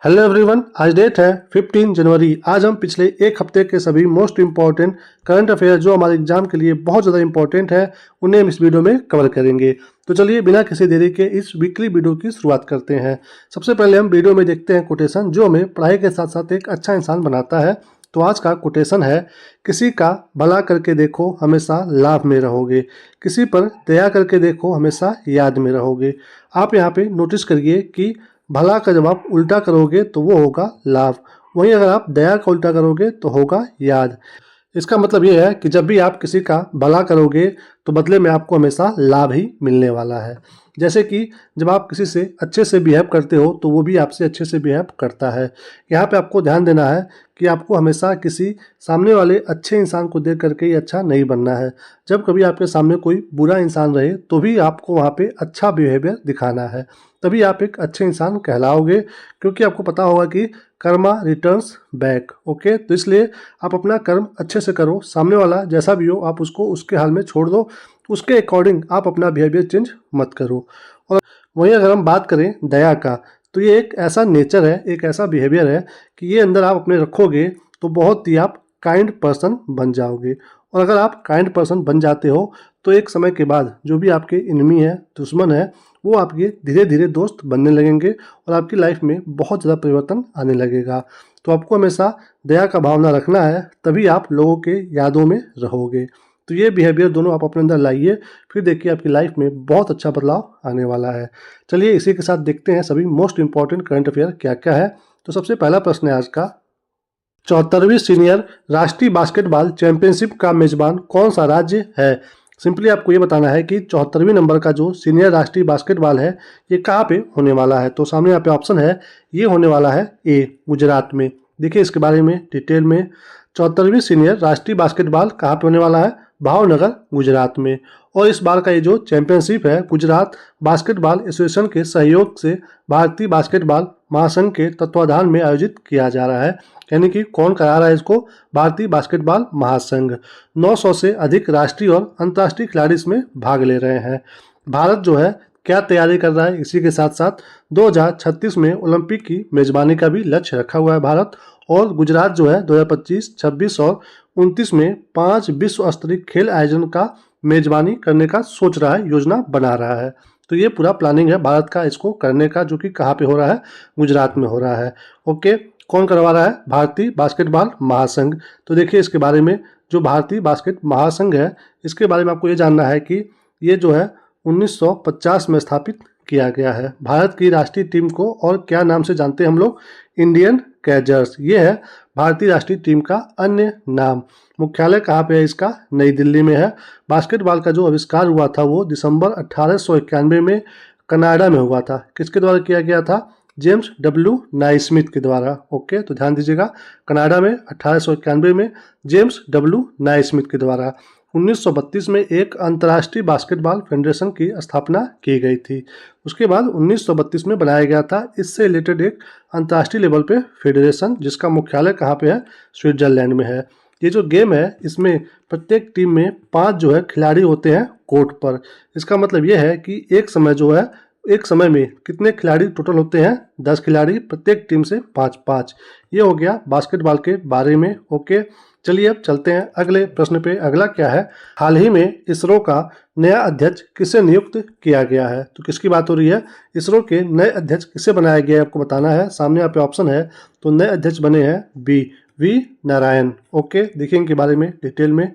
Hello everyone, आज date है 15 जनवरी। आज हम पिछले एक हफ्ते के सभी मोस्ट इंपॉर्टेंट करंट अफेयर जो हमारे एग्जाम के लिए बहुत ज़्यादा इंपॉर्टेंट है उन्हें हम इस वीडियो में कवर करेंगे। तो चलिए बिना किसी देरी के इस वीकली वीडियो की शुरुआत करते हैं। सबसे पहले हम वीडियो में देखते हैं कोटेशन जो हमें पढ़ाई के साथ साथ एक अच्छा इंसान बनाता है। तो आज का कोटेशन है, किसी का भला करके देखो हमेशा लाभ में रहोगे, किसी पर दया करके देखो हमेशा याद में रहोगे। आप यहाँ पे नोटिस करिए कि भला का जब आप उल्टा करोगे तो वो होगा लाभ, वहीं अगर आप दया का उल्टा करोगे तो होगा याद। इसका मतलब ये है कि जब भी आप किसी का भला करोगे तो बदले में आपको हमेशा लाभ ही मिलने वाला है। जैसे कि जब आप किसी से अच्छे से बिहेव करते हो तो वो भी आपसे अच्छे से बिहेव करता है। यहाँ पे आपको ध्यान देना है कि आपको हमेशा किसी सामने वाले अच्छे इंसान को देख करके ही अच्छा नहीं बनना है। जब कभी आपके सामने कोई बुरा इंसान रहे तो भी आपको वहाँ पे अच्छा बिहेवियर दिखाना है, तभी आप एक अच्छे इंसान कहलाओगे। क्योंकि आपको पता होगा कि कर्मा रिटर्न्स बैक। ओके, तो इसलिए आप अपना कर्म अच्छे से करो, सामने वाला जैसा भी हो आप उसको उसके हाल में छोड़ दो, उसके अकॉर्डिंग आप अपना बिहेवियर चेंज मत करो। और वहीं अगर हम बात करें दया का, तो ये एक ऐसा नेचर है, एक ऐसा बिहेवियर है कि ये अंदर आप अपने रखोगे तो बहुत ही आप काइंड पर्सन बन जाओगे। और अगर आप काइंड पर्सन बन जाते हो तो एक समय के बाद जो भी आपके इनमी है, दुश्मन है, वो आपके धीरे धीरे दोस्त बनने लगेंगे और आपकी लाइफ में बहुत ज़्यादा परिवर्तन आने लगेगा। तो आपको हमेशा दया का भावना रखना है, तभी आप लोगों के यादों में रहोगे। तो ये बिहेवियर दोनों आप अपने अंदर लाइए, फिर देखिए आपकी लाइफ में बहुत अच्छा बदलाव आने वाला है। चलिए इसी के साथ देखते हैं सभी मोस्ट इंपॉर्टेंट करंट अफेयर क्या क्या है। तो सबसे पहला प्रश्न है आज का, 74वीं सीनियर राष्ट्रीय बास्केटबॉल चैंपियनशिप का मेजबान कौन सा राज्य है। सिंपली आपको ये बताना है कि 74वीं नंबर का जो सीनियर राष्ट्रीय बास्केटबॉल है ये कहाँ पे होने वाला है। तो सामने यहाँ पे ऑप्शन है, ये होने वाला है ए गुजरात में। देखिए इसके बारे में डिटेल में, 74वीं सीनियर राष्ट्रीय बास्केटबॉल कहाँ पे होने वाला है, भावनगर गुजरात में। और इस बार का ये जो चैंपियनशिप है गुजरात बास्केटबॉल एसोसिएशन के सहयोग से भारतीय बास्केटबॉल महासंघ के तत्वाधान में आयोजित किया जा रहा है। यानी कि कौन करा रहा है इसको, भारतीय बास्केटबॉल महासंघ। 900 से अधिक राष्ट्रीय और अंतर्राष्ट्रीय खिलाड़ी इसमें भाग ले रहे हैं। भारत जो है क्या तैयारी कर रहा है, इसी के साथ साथ 2036 में ओलंपिक की मेजबानी का भी लक्ष्य रखा हुआ है भारत। और गुजरात जो है 2025, 26 और 29 में 5 विश्व स्तरीय खेल आयोजन का मेजबानी करने का सोच रहा है, योजना बना रहा है। तो ये पूरा प्लानिंग है भारत का इसको करने का, जो कि कहाँ पे हो रहा है, गुजरात में हो रहा है। ओके, कौन करवा रहा है, भारतीय बास्केटबॉल महासंघ। तो देखिए इसके बारे में, जो भारतीय बास्केट महासंघ है इसके बारे में आपको ये जानना है कि ये जो है 1950 में स्थापित किया गया है। भारत की राष्ट्रीय टीम को और क्या नाम से जानते हैं हम लोग, इंडियन कैजर्स। ये है भारतीय राष्ट्रीय टीम का अन्य नाम। मुख्यालय कहाँ पे है इसका, नई दिल्ली में है। बास्केटबॉल का जो आविष्कार हुआ था वो दिसंबर 1891 में कनाडा में हुआ था। किसके द्वारा किया गया था, जेम्स डब्ल्यू नाइस्मिथ के द्वारा। ओके, तो ध्यान दीजिएगा, कनाडा में 1891 में जेम्स डब्ल्यू नाइस्मिथ के द्वारा। 1932 में एक अंतर्राष्ट्रीय बास्केटबॉल फेडरेशन की स्थापना की गई थी। उसके बाद 1932 में बनाया गया था इससे रिलेटेड एक अंतर्राष्ट्रीय लेवल पे फेडरेशन, जिसका मुख्यालय कहाँ पे है, स्विट्जरलैंड में है। ये जो गेम है इसमें प्रत्येक टीम में 5 जो है खिलाड़ी होते हैं कोर्ट पर। इसका मतलब ये है कि एक समय में कितने खिलाड़ी टोटल होते हैं, 10 खिलाड़ी, प्रत्येक टीम से 5-5। ये हो गया बास्केटबॉल के बारे में। ओके, चलिए अब चलते हैं अगले प्रश्न पे। अगला क्या है, हाल ही में इसरो का नया अध्यक्ष किसे नियुक्त किया गया है। तो किसकी बात हो रही है, इसरो के नए अध्यक्ष किसे बनाया गया है आपको बताना है। सामने यहाँ पे ऑप्शन है, तो नए अध्यक्ष बने हैं वी नारायण। ओके, देखिए इनके बारे में डिटेल में।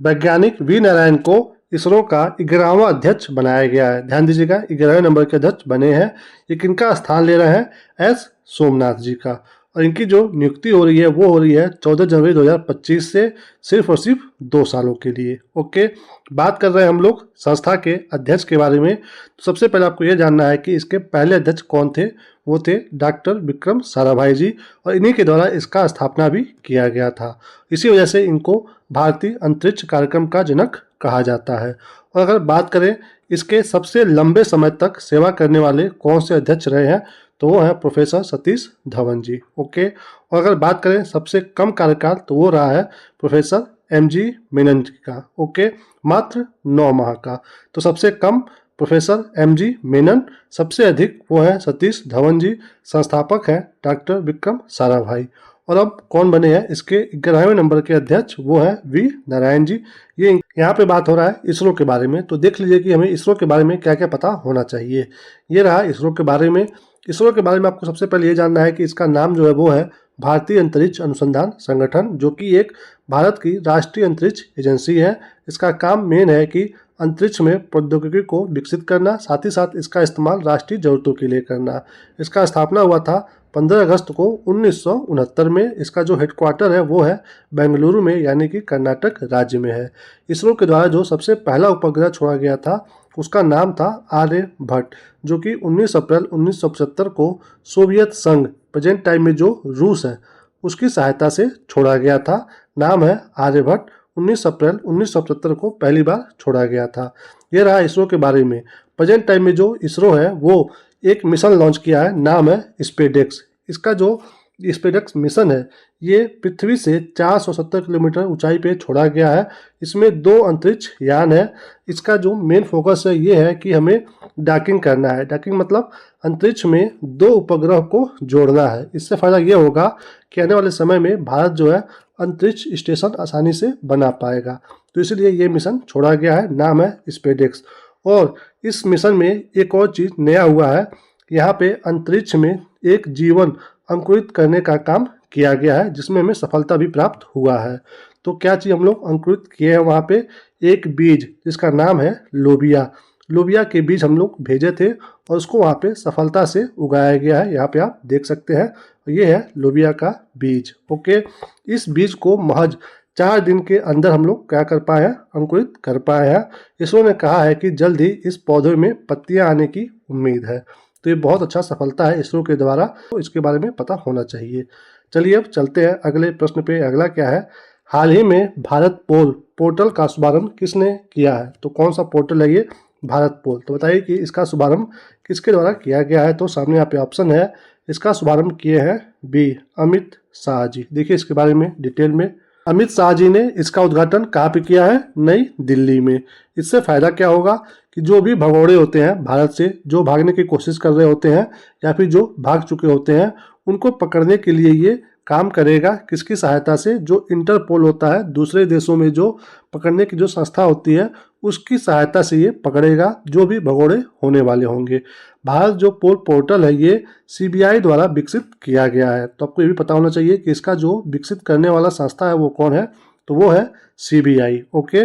वैज्ञानिक वी नारायण को इसरो का 11वां अध्यक्ष बनाया गया है। ध्यान दीजिएगा, 11वें नंबर के अध्यक्ष बने हैं। ये किनका स्थान ले रहे हैं, एस सोमनाथ जी का। और इनकी जो नियुक्ति हो रही है वो हो रही है 14 जनवरी 2025 से सिर्फ और सिर्फ 2 सालों के लिए। ओके, बात कर रहे हैं हम लोग संस्था के अध्यक्ष के बारे में। तो सबसे पहले आपको ये जानना है कि इसके पहले अध्यक्ष कौन थे। वो थे डॉक्टर विक्रम साराभाई जी, और इन्हीं के द्वारा इसका स्थापना भी किया गया था। इसी वजह से इनको भारतीय अंतरिक्ष कार्यक्रम का जनक कहा जाता है। और अगर बात करें इसके सबसे लंबे समय तक सेवा करने वाले कौन से अध्यक्ष रहे हैं, तो वो है प्रोफेसर सतीश धवन जी। ओके, और अगर बात करें सबसे कम कार्यकाल, तो वो रहा है प्रोफेसर MG मेनन जी का। ओके, मात्र 9 माह का। तो सबसे कम प्रोफेसर MG मेनन, सबसे अधिक वो है सतीश धवन जी, संस्थापक है डॉक्टर विक्रम साराभाई। और अब कौन बने हैं इसके 11वें नंबर के अध्यक्ष, वो है V नारायण जी। ये यहाँ पे बात हो रहा है इसरो के बारे में, तो देख लीजिए कि हमें इसरो के बारे में क्या क्या पता होना चाहिए। ये रहा इसरो के बारे में। इसरो के बारे में आपको सबसे पहले ये जानना है कि इसका नाम जो है वो है भारतीय अंतरिक्ष अनुसंधान संगठन, जो कि एक भारत की राष्ट्रीय अंतरिक्ष एजेंसी है। इसका काम मेन है कि अंतरिक्ष में प्रौद्योगिकी को विकसित करना, साथ ही साथ इसका इस्तेमाल राष्ट्रीय जरूरतों के लिए करना। इसका स्थापना हुआ था 15 अगस्त को 1969 में। इसका जो हेडक्वार्टर है वो है बेंगलुरु में, यानी कि कर्नाटक राज्य में है। इसरो के द्वारा जो सबसे पहला उपग्रह छोड़ा गया था उसका नाम था आर्यभट्ट, जो कि 19 अप्रैल 1975 को सोवियत संघ, प्रेजेंट टाइम में जो रूस है, उसकी सहायता से छोड़ा गया था। नाम है आर्यभट्ट। 19 अप्रैल 1975 को पहली बार छोड़ा गया था। ये रहा इसरो के बारे में। प्रेजेंट टाइम में जो इसरो है वो एक मिशन लॉन्च किया है, नाम है स्पेडेक्स। इसका जो स्पेडेक्स मिशन है ये पृथ्वी से 470 किलोमीटर ऊंचाई पे छोड़ा गया है। इसमें 2 अंतरिक्ष यान है। इसका जो मेन फोकस है ये है कि हमें डॉकिंग करना है। डॉकिंग मतलब अंतरिक्ष में 2 उपग्रह को जोड़ना है। इससे फायदा ये होगा कि आने वाले समय में भारत जो है अंतरिक्ष स्टेशन आसानी से बना पाएगा। तो इसलिए ये मिशन छोड़ा गया है, नाम है स्पेडेक्स। और इस मिशन में एक और चीज़ नया हुआ है, यहाँ पे अंतरिक्ष में एक जीवन अंकुरित करने का काम किया गया है, जिसमें हमें सफलता भी प्राप्त हुआ है। तो क्या चीज़ हम लोग अंकुरित किए हैं वहाँ पे? एक बीज जिसका नाम है लोबिया। लोबिया के बीज हम लोग भेजे थे और उसको वहाँ पे सफलता से उगाया गया है। यहाँ पे आप देख सकते हैं, ये है लोबिया का बीज। ओके, इस बीज को महज 4 दिन के अंदर हम लोग क्या कर पाए हैं? अंकुरित कर पाए हैं। इसरो ने कहा है कि जल्द ही इस पौधे में पत्तियां आने की उम्मीद है। तो ये बहुत अच्छा सफलता है इसरो के द्वारा, तो इसके बारे में पता होना चाहिए। चलिए अब चलते हैं अगले प्रश्न पे। अगला क्या है? हाल ही में भारत पोल पोर्टल का शुभारंभ किसने किया है? तो कौन सा पोर्टल है ये? भारत पोल। तो बताइए कि इसका शुभारंभ किसके द्वारा किया गया है? तो सामने यहाँ पे ऑप्शन है। इसका शुभारंभ किए हैं बी अमित शाह जी। देखिए इसके बारे में डिटेल में। अमित शाह जी ने इसका उद्घाटन कहाँ पे किया है? नई दिल्ली में। इससे फायदा क्या होगा कि जो भी भगोड़े होते हैं भारत से, जो भागने की कोशिश कर रहे होते हैं या फिर जो भाग चुके होते हैं, उनको पकड़ने के लिए ये काम करेगा। किसकी सहायता से? जो इंटरपोल होता है, दूसरे देशों में जो पकड़ने की जो संस्था होती है, उसकी सहायता से ये पकड़ेगा जो भी भगोड़े होने वाले होंगे। भारत जो पोल पोर्टल है ये CBI द्वारा विकसित किया गया है। तो आपको ये भी पता होना चाहिए कि इसका जो विकसित करने वाला संस्था है वो कौन है? तो वो है CBI। ओके,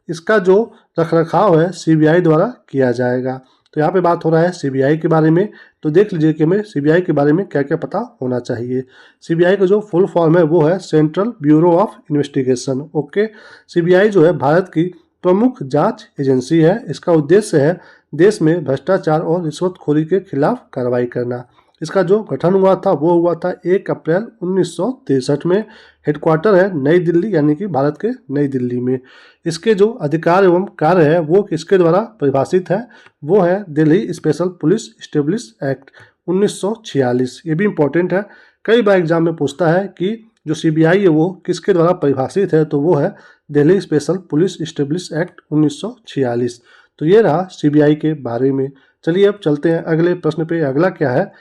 इसका जो रखरखाव है CBI द्वारा किया जाएगा। तो यहाँ पे बात हो रहा है CBI के बारे में। तो देख लीजिए कि हमें CBI के बारे में क्या क्या पता होना चाहिए। CBI का जो फुल फॉर्म है वो है central bureau of investigation. Okay, CBI जो है भारत की प्रमुख जांच एजेंसी है। इसका उद्देश्य है देश में भ्रष्टाचार और रिश्वतखोरी के खिलाफ कार्रवाई करना। इसका जो गठन हुआ था वो हुआ था 1 अप्रैल 1963 में। हेडक्वार्टर है नई दिल्ली, यानी कि भारत के नई दिल्ली में। इसके जो अधिकार एवं कार्य है वो किसके द्वारा परिभाषित है? वो है Delhi special police establish act 1946। ये भी इम्पोर्टेंट है, कई बार एग्जाम में पूछता है कि जो CBI है वो किसके द्वारा परिभाषित है? तो वो है Delhi special police establish act 1946। तो ये रहा CBI के बारे में। चलिए अब चलते हैं अगले प्रश्न पे। अगला क्या है?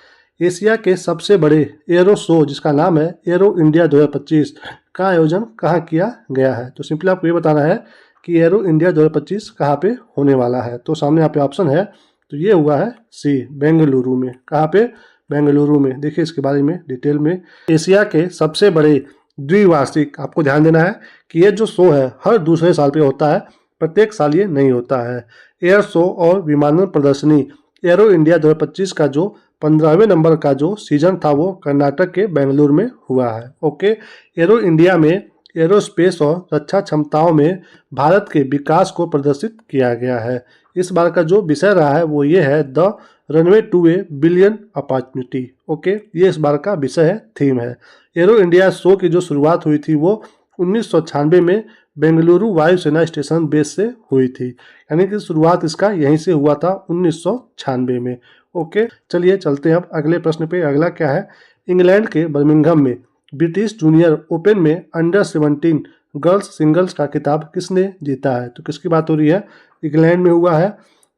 एशिया के सबसे बड़े एरो शो जिसका नाम है एरो इंडिया 2025 का आयोजन कहाँ किया गया है? तो सिंपली आपको ये बताना है कि एरो इंडिया 2025 कहाँ पे होने वाला है। तो सामने यहाँ पे ऑप्शन है, तो ये हुआ है सी बेंगलुरु में। कहाँ पे? बेंगलुरु में। देखिए इसके बारे में डिटेल में। एशिया के सबसे बड़े द्विवार्षिक, आपको ध्यान देना है कि ये जो शो है हर दूसरे साल पे होता है, प्रत्येक साल ये नहीं होता है। एयर शो और विमानन प्रदर्शनी एरो इंडिया 2025 का जो 15वें नंबर का जो सीजन था वो कर्नाटक के बेंगलुरु में हुआ है। ओके, एरो इंडिया में एरोस्पेस और रक्षा क्षमताओं में भारत के विकास को प्रदर्शित किया गया है। इस बार का जो विषय रहा है वो ये है the runway to a billion opportunity. Okay, ये इस बार का विषय है, थीम है। एरो इंडिया शो की जो शुरुआत हुई थी वो 1996 में बेंगलुरु वायुसेना स्टेशन बेस से हुई थी, यानी कि शुरुआत इसका यहीं से हुआ था 1996 में। ओके, चलिए चलते हैं अब अगले प्रश्न पे। अगला क्या है? इंग्लैंड के बर्मिंघम में ब्रिटिश जूनियर ओपन में अंडर 17 गर्ल्स सिंगल्स का खिताब किसने जीता है? तो किसकी बात हो रही है? इंग्लैंड में हुआ है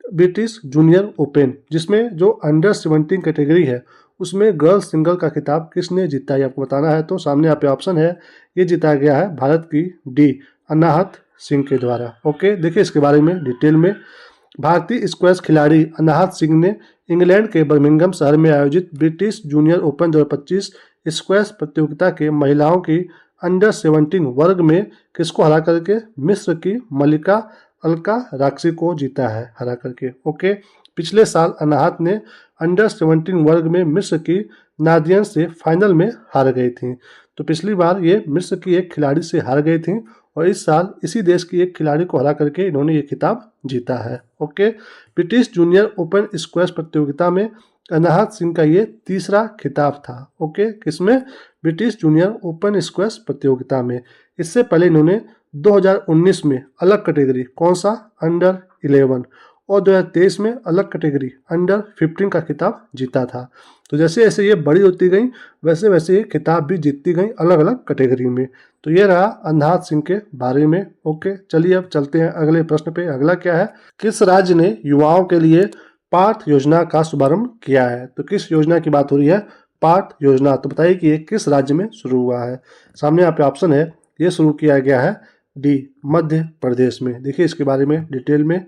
ब्रिटिश जूनियर ओपन, जिसमें जो अंडर 17 कैटेगरी है उसमें गर्ल्स सिंगल का खिताब किसने जीता है आपको बताना है। तो सामने यहाँ पे ऑप्शन है, ये जीता गया है भारत की डी अनाहत सिंह के द्वारा। ओके, देखिए इसके बारे में डिटेल में। भारतीय स्क्वैश खिलाड़ी अनाहत सिंह ने इंग्लैंड के बर्मिंघम शहर में आयोजित ब्रिटिश जूनियर ओपन 2025 स्क्वैश प्रतियोगिता के महिलाओं की अंडर 17 वर्ग में किसको हरा करके मिस्र की मलिका अलका राक्सी को जीता है हरा करके। ओके, पिछले साल अनाहत ने अंडर 17 वर्ग में मिस्र की नादियन से फाइनल में हार गई थी। तो पिछली बार ये मिस्र की एक खिलाड़ी से हार गई थी और इस साल इसी देश की एक खिलाड़ी को हरा करके इन्होंने ये खिताब जीता है। Okay, British junior open squash प्रतियोगिता में अनाहत सिंह का ये तीसरा खिताब था। ओके, किसमें? ब्रिटिश जूनियर ओपन स्क्वैश प्रतियोगिता में। इससे पहले इन्होंने 2019 में अलग कैटेगरी, कौन सा? अंडर 11, और 2023 में अलग कैटेगरी अंडर 15 का खिताब जीता था। तो जैसे जैसे ये बड़ी होती गई वैसे वैसे ये खिताब भी जीतती गई अलग अलग कैटेगरी में। तो ये रहा अनाहत सिंह के बारे में। ओके, चलिए अब चलते हैं अगले प्रश्न पे। अगला क्या है, किस राज्य ने युवाओं के लिए पार्थ योजना का शुभारंभ किया है? तो किस योजना की बात हो रही है? पार्थ योजना। तो बताइए कि ये किस राज्य में शुरू हुआ है। सामने यहाँ पे ऑप्शन है, ये शुरू किया गया है डी मध्य प्रदेश में। देखिए इसके बारे में डिटेल में।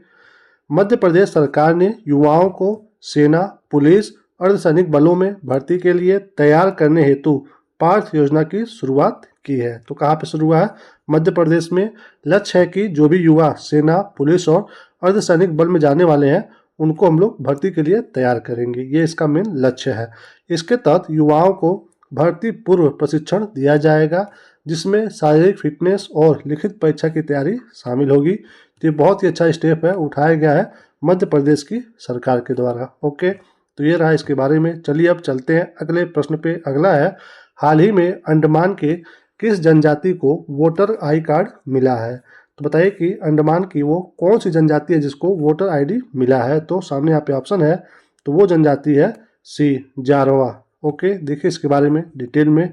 मध्य प्रदेश सरकार ने युवाओं को सेना, पुलिस, अर्धसैनिक बलों में भर्ती के लिए तैयार करने हेतु पार्थ योजना की शुरुआत की है। तो कहाँ पे शुरू हुआ है? मध्य प्रदेश में। लक्ष्य है कि जो भी युवा सेना, पुलिस और अर्धसैनिक बल में जाने वाले हैं उनको हम लोग भर्ती के लिए तैयार करेंगे, ये इसका मेन लक्ष्य है। इसके तहत युवाओं को भर्ती पूर्व प्रशिक्षण दिया जाएगा जिसमें शारीरिक फिटनेस और लिखित परीक्षा की तैयारी शामिल होगी। तो ये बहुत ही अच्छा स्टेप है, उठाया गया है मध्य प्रदेश की सरकार के द्वारा। ओके, तो ये रहा इसके बारे में। चलिए अब चलते हैं अगले प्रश्न पे। अगला है, हाल ही में अंडमान के किस जनजाति को वोटर आई कार्ड मिला है? तो बताइए कि अंडमान की वो कौन सी जनजाति है जिसको वोटर आईडी मिला है। तो सामने यहाँ पे ऑप्शन है, तो वो जनजाति है सी जारवा। ओके, देखिए इसके बारे में डिटेल में।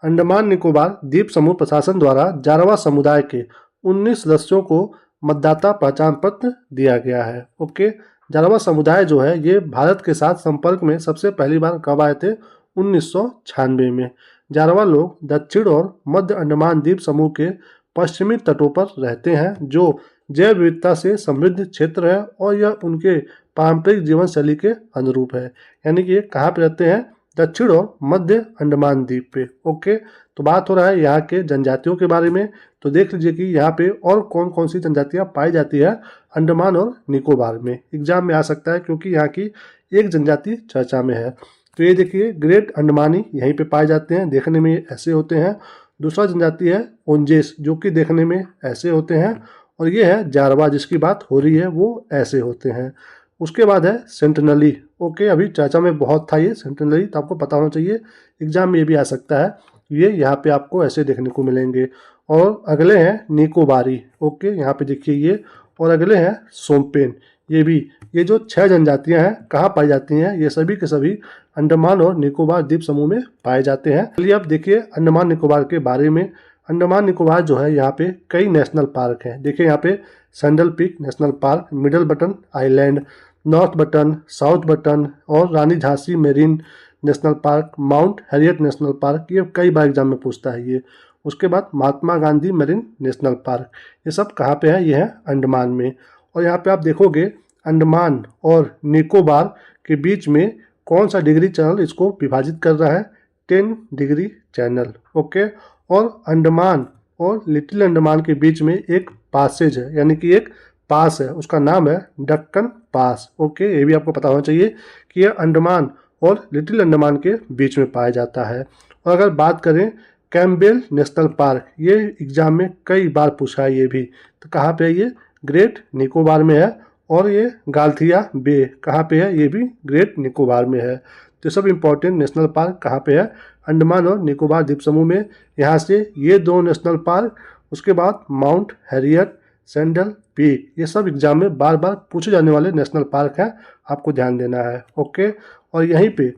अंडमान निकोबार द्वीप समूह प्रशासन द्वारा जारवा समुदाय के 19 सदस्यों को मतदाता पहचान पत्र दिया गया है। ओके, जारवा समुदाय जो है ये भारत के साथ संपर्क में सबसे पहली बार कब आए थे? 1996 में। जारवा लोग दक्षिण और मध्य अंडमान द्वीप समूह के पश्चिमी तटों पर रहते हैं जो जैव विविधता से समृद्ध क्षेत्र है और यह उनके पारंपरिक जीवन शैली के अनुरूप है। यानी कि ये कहाँ पे रहते हैं? दक्षिण और मध्य अंडमान द्वीप पे। ओके, तो बात हो रहा है यहाँ के जनजातियों के बारे में। तो देख लीजिए कि यहाँ पे और कौन कौन सी जनजातियाँ पाई जाती है अंडमान और निकोबार में। एग्जाम में आ सकता है क्योंकि यहाँ की एक जनजाति चर्चा में है। तो ये देखिए ग्रेट अंडमानी यहीं पे पाए जाते हैं, देखने में ऐसे होते हैं। दूसरा जनजाति है ओंजेस जो कि देखने में ऐसे होते हैं, और ये है जारवा जिसकी बात हो रही है वो ऐसे होते हैं। उसके बाद है सेंटनली। ओके, अभी चर्चा में बहुत था ये सेंटनली, तो आपको पता होना चाहिए, एग्जाम में ये भी आ सकता है। ये यहाँ पे आपको ऐसे देखने को मिलेंगे। और अगले हैं निकोबारी। ओके, यहाँ पे देखिए ये। और अगले हैं सोमपेन। ये भी, ये जो 6 जनजातियां हैं कहाँ पाई जाती हैं? ये सभी के सभी अंडमान और निकोबार द्वीप समूह में पाए जाते हैं। चलिए अब देखिए अंडमान निकोबार के बारे में। अंडमान निकोबार जो है यहाँ पे कई नेशनल पार्क हैं। देखिए यहाँ पे Saddle Peak National Park, Middle Button Island, North Button, South Button और Rani Jhansi Marine National Park, Mount Harriet National Park, ये कई बार एग्जाम में पूछता है ये। उसके बाद Mahatma Gandhi marine National Park, ये सब कहाँ पे है? ये है अंडमान में। और यहाँ पे आप देखोगे अंडमान और निकोबार के बीच में कौन सा डिग्री चैनल इसको विभाजित कर रहा है? 10 डिग्री चैनल। ओके, और अंडमान और लिटिल अंडमान के बीच में एक पासेज है, यानी कि एक पास है, उसका नाम है डक्कन पास। ओके, ये भी आपको पता होना चाहिए कि यह अंडमान और लिटिल अंडमान के बीच में पाया जाता है। और अगर बात करें कैम्पबेल नेशनल पार्क, ये एग्जाम में कई बार पूछा है ये भी। तो कहाँ पे है ये? ग्रेट निकोबार में है। और ये गाल्थिया बे कहाँ पे है? ये भी ग्रेट निकोबार में है। तो सब इंपॉर्टेंट नेशनल पार्क कहाँ पे है? अंडमान और निकोबार द्वीप समूह में। यहाँ से ये 2 नेशनल पार्क, उसके बाद माउंट हैरियट, सैंडल पीक, ये सब एग्जाम में बार बार पूछे जाने वाले नेशनल पार्क हैं, आपको ध्यान देना है। ओके, और यहीं पे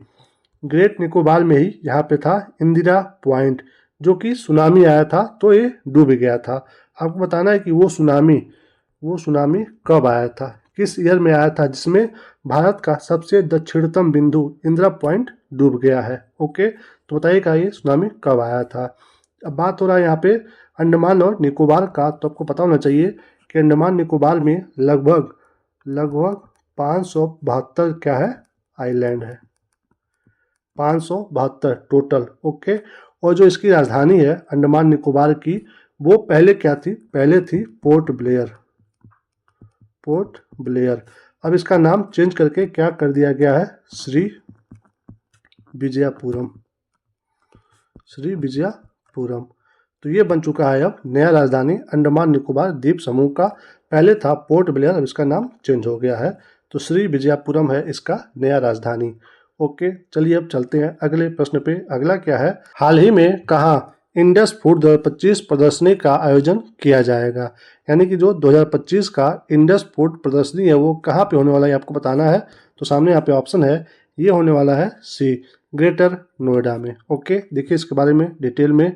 ग्रेट निकोबार में ही यहाँ पे था इंदिरा पॉइंट, जो कि सुनामी आया था तो ये डूब गया था। आपको बताना है कि वो सुनामी कब आया था, किस ईयर में आया था जिसमें भारत का सबसे दक्षिणतम बिंदु इंदिरा पॉइंट डूब गया है। ओके, तो बताइएगा ये सुनामी कब आया था। अब बात हो रहा है यहाँ पे अंडमान और निकोबार का, तो आपको पता होना चाहिए कि अंडमान निकोबार में लगभग 572 क्या है आइलैंड है, 572 टोटल। ओके, और जो इसकी राजधानी है अंडमान निकोबार की, वो पहले क्या थी, पहले थी पोर्ट ब्लेयर, पोर्ट ब्लेयर। अब इसका नाम चेंज करके क्या कर दिया गया है, श्री विजयपुरम, श्री विजयपुरम। तो ये बन चुका है अब नया राजधानी अंडमान निकोबार द्वीप समूह का। पहले था पोर्ट ब्लेयर, अब इसका नाम चेंज हो गया है, तो श्री विजयपुरम है इसका नया राजधानी। ओके, चलिए अब चलते हैं अगले प्रश्न पे। अगला क्या है, हाल ही में कहाँ इंडस फूड 2025 प्रदर्शनी का आयोजन किया जाएगा। यानी कि जो 2025 का इंडस फूड प्रदर्शनी है वो कहाँ पे होने वाला है आपको बताना है। तो सामने यहाँ पे ऑप्शन है, ये होने वाला है सी, ग्रेटर नोएडा में। ओके, देखिए इसके बारे में डिटेल में।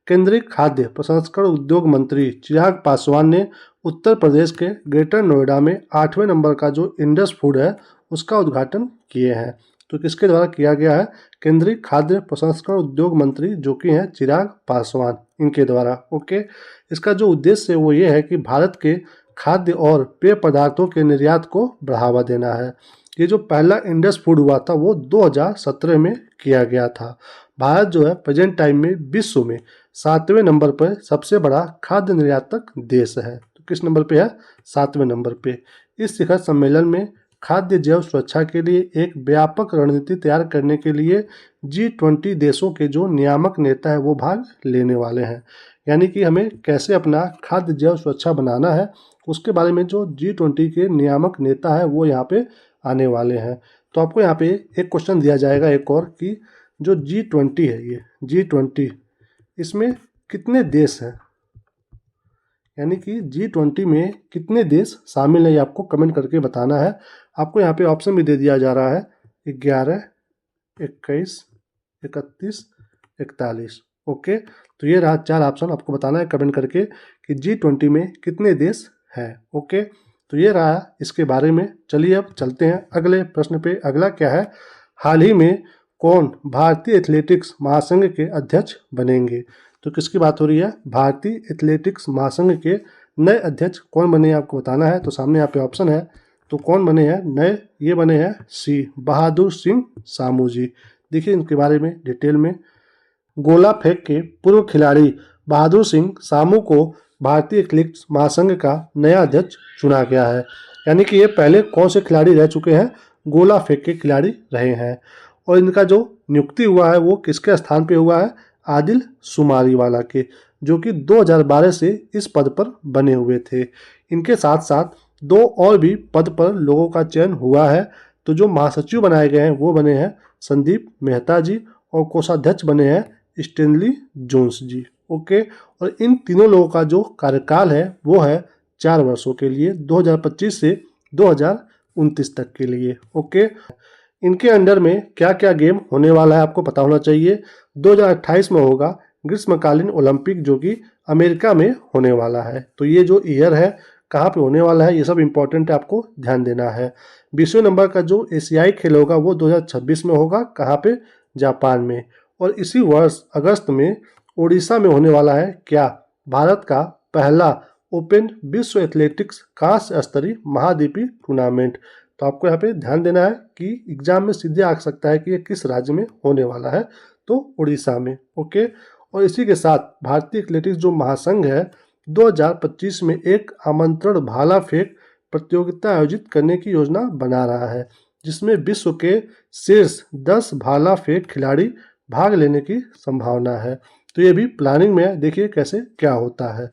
केंद्रीय खाद्य प्रसंस्करण उद्योग मंत्री चिराग पासवान ने उत्तर प्रदेश के ग्रेटर नोएडा में 8वें नंबर का जो इंडस फूड है उसका उद्घाटन किए हैं। तो किसके द्वारा किया गया है, केंद्रीय खाद्य प्रसंस्करण उद्योग मंत्री जो कि हैं चिराग पासवान, इनके द्वारा। ओके, इसका जो उद्देश्य है वो ये है कि भारत के खाद्य और पेय पदार्थों के निर्यात को बढ़ावा देना है। ये जो पहला इंडस फूड हुआ था वो 2017 में किया गया था। भारत जो है प्रेजेंट टाइम में विश्व में 7वें नंबर पर सबसे बड़ा खाद्य निर्यातक देश है। तो किस नंबर पे है, 7वें नंबर पे। इस शिखर सम्मेलन में खाद्य जैव सुरक्षा के लिए एक व्यापक रणनीति तैयार करने के लिए G20 देशों के जो नियामक नेता है वो भाग लेने वाले हैं। यानी कि हमें कैसे अपना खाद्य जैव सुरक्षा बनाना है उसके बारे में जो G20 के नियामक नेता है वो यहाँ पे आने वाले हैं। तो आपको यहाँ पे एक क्वेश्चन दिया जाएगा एक और, कि जो G20 है, ये G20 इसमें कितने देश हैं, यानी कि G20 में कितने देश शामिल है, ये आपको कमेंट करके बताना है। आपको यहाँ पे ऑप्शन भी दे दिया जा रहा है 11, 21, 31, 41। ओके, तो ये रहा 4 ऑप्शन, आपको बताना है कमेंट करके कि G20 में कितने देश हैं। ओके, तो ये रहा इसके बारे में। चलिए अब चलते हैं अगले प्रश्न पे। अगला क्या है, हाल ही में कौन भारतीय एथलेटिक्स महासंघ के अध्यक्ष बनेंगे। तो किसकी बात हो रही है, भारतीय एथलेटिक्स महासंघ के नए अध्यक्ष कौन बने आपको बताना है। तो सामने यहाँ पे ऑप्शन है, तो कौन बने हैं नए, ये बने हैं सी, बहादुर सिंह सामू जी। देखिए इनके बारे में डिटेल में। गोला फेंक के पूर्व खिलाड़ी बहादुर सिंह सामू को भारतीय एथलेटिक्स महासंघ का नया अध्यक्ष चुना गया है। यानी कि ये पहले कौन से खिलाड़ी रह चुके हैं, गोला फेंक के खिलाड़ी रहे हैं। और इनका जो नियुक्ति हुआ है वो किसके स्थान पे हुआ है, आदिल सुमारीवाला के, जो कि 2012 से इस पद पर बने हुए थे। इनके साथ साथ 2 और भी पद पर लोगों का चयन हुआ है। तो जो महासचिव बनाए गए हैं वो बने हैं संदीप मेहता जी, और कोषाध्यक्ष बने हैं स्टेनली जोन्स जी। ओके, और इन तीनों लोगों का जो कार्यकाल है वो है 4 वर्षों के लिए, 2025 से 2029 तक के लिए। ओके, इनके अंडर में क्या क्या गेम होने वाला है आपको पता होना चाहिए। 2028 में होगा ग्रीष्मकालीन ओलंपिक जो कि अमेरिका में होने वाला है। तो ये जो ईयर है कहाँ पे होने वाला है ये सब इंपॉर्टेंट है, आपको ध्यान देना है। 20वें नंबर का जो एशियाई खेल होगा वो 2026 में होगा, कहाँ पे, जापान में। और इसी वर्ष अगस्त में उड़ीसा में होने वाला है क्या, भारत का पहला ओपन विश्व एथलेटिक्स कांस्य स्तरीय महाद्वीपीय टूर्नामेंट। तो आपको यहाँ पे ध्यान देना है कि एग्जाम में सीधे आ सकता है कि ये किस राज्य में होने वाला है, तो उड़ीसा में। ओके, और इसी के साथ भारतीय एथलेटिक्स जो महासंघ है 2025 में एक आमंत्रण भाला फेंक प्रतियोगिता आयोजित करने की योजना बना रहा है, जिसमें विश्व के शीर्ष 10 भाला फेंक खिलाड़ी भाग लेने की संभावना है। तो ये भी प्लानिंग में है, देखिए कैसे क्या होता है।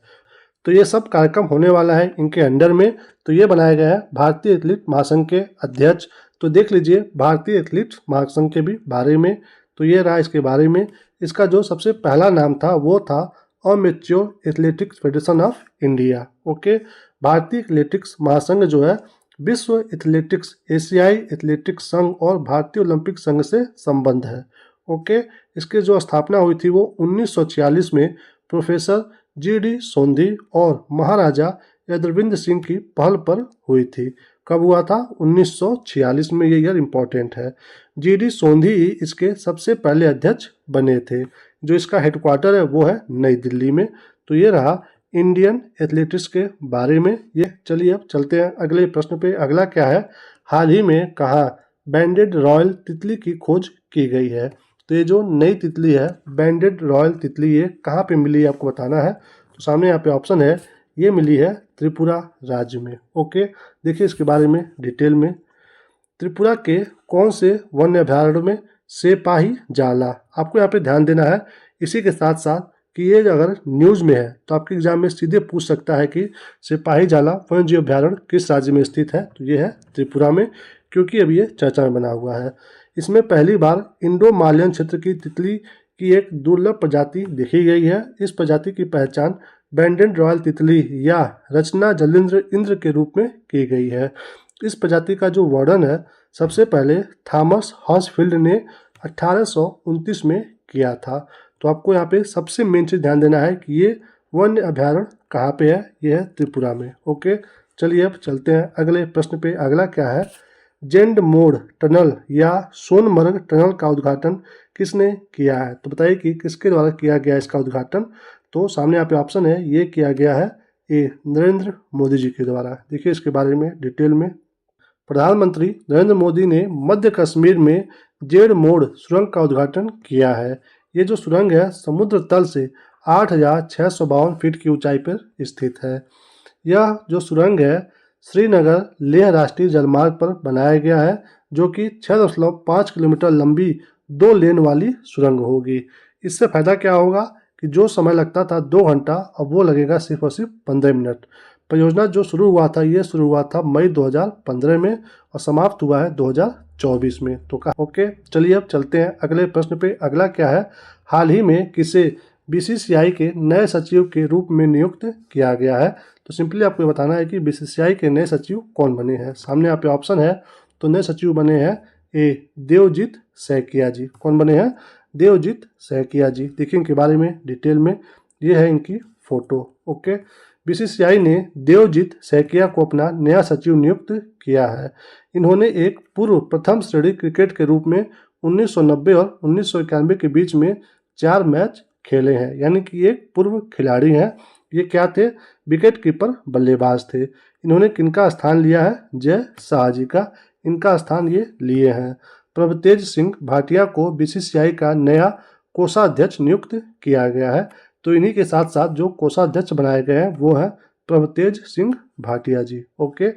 तो ये सब कार्यक्रम होने वाला है इनके अंडर में। तो ये बनाया गया है भारतीय एथलीट महासंघ के अध्यक्ष। तो देख लीजिए भारतीय एथलीट महासंघ के भी बारे में। तो ये रहा इसके बारे में। इसका जो सबसे पहला नाम था वो था amateur athletics federation of India. Okay, भारतीय एथलेटिक्स महासंघ जो है विश्व एथलेटिक्स, एशियाई एथलेटिक्स संघ और भारतीय ओलंपिक संघ से संबंध है। ओके, इसकी जो स्थापना हुई थी वो 1946 में प्रोफेसर GD सोंधी और महाराजा यदुरविंद सिंह की पहल पर हुई थी। कब हुआ था? 1946 में, ये ईयर इम्पोर्टेंट है। जीडी सोंधी इसके सबसे पहले अध्यक्ष बने थे। जो इसका हेडक्वार्टर है वो है नई दिल्ली में। तो ये रहा इंडियन एथलेटिक्स के बारे में ये। चलिए अब चलते हैं अगले प्रश्न पे। अगला क्या है? हाल ही में कहाँ बैंडेड रॉयल तितली की खोज की गई है? तो ये जो नई तितली है बैंडेड रॉयल तितली, ये कहाँ पे मिली है आपको बताना है। तो सामने यहाँ पे ऑप्शन है, ये मिली है त्रिपुरा राज्य में। ओके, देखिए इसके बारे में डिटेल में। त्रिपुरा के कौन से वन्य अभयारण्य में सेपाही जाला? आपको यहाँ पे ध्यान देना है। इसी के साथ साथ कि ये अगर न्यूज़ में है तो आपके एग्जाम में सीधे पूछ सकता है कि सिपाही जाला वन्य जीव अभयारण्य किस राज्य में स्थित है? तो ये है त्रिपुरा में, क्योंकि अब ये चर्चा में बना हुआ है। इसमें पहली बार इंडो मालयन क्षेत्र की तितली की एक दुर्लभ प्रजाति देखी गई है। इस प्रजाति की पहचान बैंडेड रॉयल तितली या रचना जलिंद्र इंद्र के रूप में की गई है। इस प्रजाति का जो वर्णन है सबसे पहले थॉमस हॉसफील्ड ने 1829 में किया था। तो आपको यहाँ पे सबसे मेन चीज ध्यान देना है कि ये वन्य अभयारण्य कहाँ पे है? ये है त्रिपुरा में। ओके, चलिए अब चलते हैं अगले प्रश्न पे। अगला क्या है? जेंड मोड़ टनल या सोनमर्ग टनल का उद्घाटन किसने किया है? तो बताइए कि किसके द्वारा किया गया इसका उद्घाटन। तो सामने यहाँ पे ऑप्शन है, ये किया गया है ए नरेंद्र मोदी जी के द्वारा। देखिए इसके बारे में डिटेल में। प्रधानमंत्री नरेंद्र मोदी ने मध्य कश्मीर में जेड मोड़ सुरंग का उद्घाटन किया है। ये जो सुरंग है समुद्र तल से 8,652 फीट की ऊंचाई पर स्थित है। यह जो सुरंग है श्रीनगर लेह राष्ट्रीय जलमार्ग पर बनाया गया है, जो कि 6.5 किलोमीटर लंबी 2 लेन वाली सुरंग होगी। इससे फायदा क्या होगा कि जो समय लगता था 2 घंटा, अब वो लगेगा सिर्फ और सिर्फ 15 मिनट। परियोजना जो शुरू हुआ था ये शुरू हुआ था मई 2015 में और समाप्त हुआ है 2024 में। तो ओके, चलिए अब चलते हैं अगले प्रश्न पे। अगला क्या है? हाल ही में किसे बीसीसीआई के नए सचिव के रूप में नियुक्त किया गया है? तो सिंपली आपको ये बताना है कि बीसीसीआई के नए सचिव कौन बने हैं। सामने यहाँ पे ऑप्शन है। तो नए सचिव बने हैं ए देवजीत सैकिया जी। कौन बने हैं? देवजीत सैकिया जी। देखिए इनके बारे में डिटेल में, ये है इनकी फोटो। ओके, बीसीसीआई ने देवजीत सैकिया को अपना नया सचिव नियुक्त किया है। इन्होंने एक पूर्व प्रथम श्रेणी क्रिकेट के रूप में 1990 और 1991 के बीच में 4 मैच खेले हैं, यानी कि एक पूर्व खिलाड़ी हैं। ये क्या थे? विकेट कीपर बल्लेबाज थे। इन्होंने किनका स्थान लिया है? जय शाह जी का इनका स्थान ये लिए हैं। प्रभतेज सिंह भाटिया को बीसीसीआई का नया कोषाध्यक्ष नियुक्त किया गया है। तो इन्हीं के साथ साथ जो कोषाध्यक्ष बनाए गए हैं वो है प्रभतेज सिंह भाटिया जी। ओके,